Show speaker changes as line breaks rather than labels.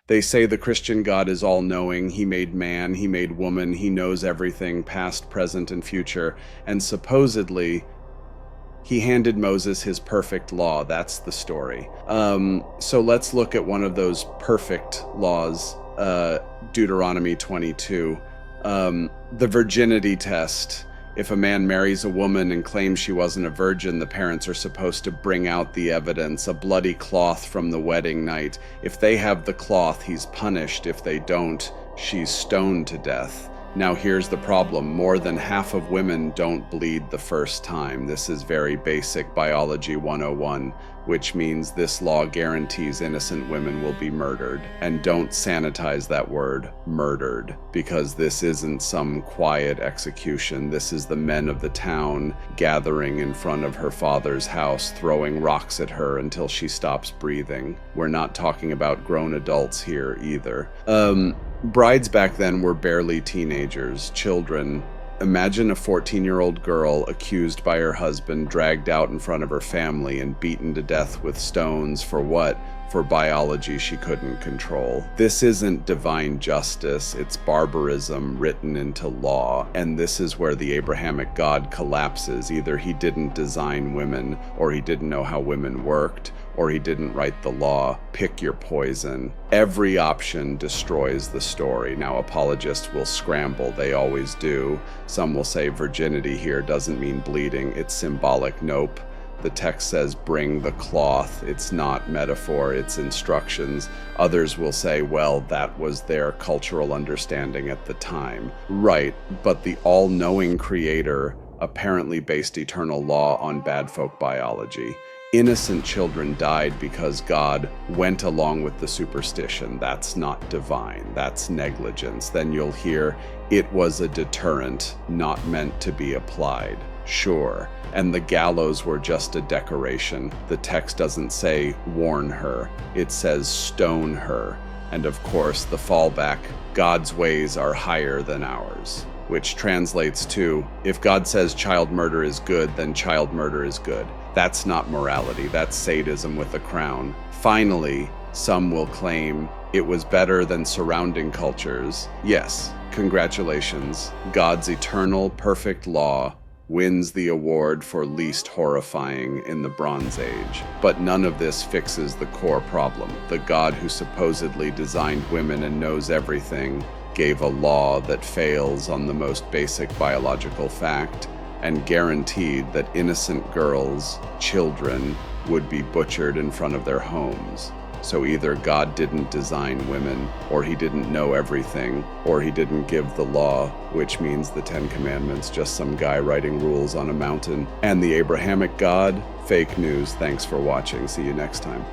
They say the Christian God is all-knowing. He made man, he made woman, he knows everything, past, present, and future. And supposedly, he handed Moses his perfect law. That's the story. So let's look at one of those perfect laws, Deuteronomy 22. The virginity test. If a man marries a woman and claims she wasn't a virgin, the parents are supposed to bring out the evidence, a bloody cloth from the wedding night. If they have the cloth, he's punished. If they don't, she's stoned to death. Now here's the problem. More than half of women don't bleed the first time. This is very basic biology 101, which means this law guarantees innocent women will be murdered. And don't sanitize that word, murdered, because this isn't some quiet execution. This is the men of the town gathering in front of her father's house, throwing rocks at her until she stops breathing. We're not talking about grown adults here either. Brides back then were barely teenagers, children. Imagine a 14-year-old girl accused by her husband, dragged out in front of her family, and beaten to death with stones for what? For biology she couldn't control. This isn't divine justice, it's barbarism written into law, and this is where the Abrahamic God collapses. Either he didn't design women, or he didn't know how women worked, or he didn't write the law. Pick your poison. Every option destroys the story. Now, apologists will scramble. They always do. Some will say virginity here doesn't mean bleeding. It's symbolic. Nope. The text says bring the cloth. It's not metaphor, it's instructions. Others will say, well, that was their cultural understanding at the time. Right, but the all-knowing creator apparently based eternal law on bad folk biology. Innocent children died because God went along with the superstition. That's not divine, that's negligence. Then you'll hear, it was a deterrent, not meant to be applied. Sure, and the gallows were just a decoration. The text doesn't say warn her, it says stone her. And of course, the fallback, God's ways are higher than ours, which translates to, if God says child murder is good, then child murder is good. That's not morality, that's sadism with a crown. Finally, some will claim it was better than surrounding cultures. Yes, congratulations. God's eternal, perfect law wins the award for least horrifying in the Bronze Age. But none of this fixes the core problem. The God who supposedly designed women and knows everything gave a law that fails on the most basic biological fact and guaranteed that innocent girls, children, would be butchered in front of their homes. So either God didn't design women, or he didn't know everything, or he didn't give the law, which means the 10 Commandments, just some guy writing rules on a mountain. And the Abrahamic God, fake news. Thanks for watching. See you next time.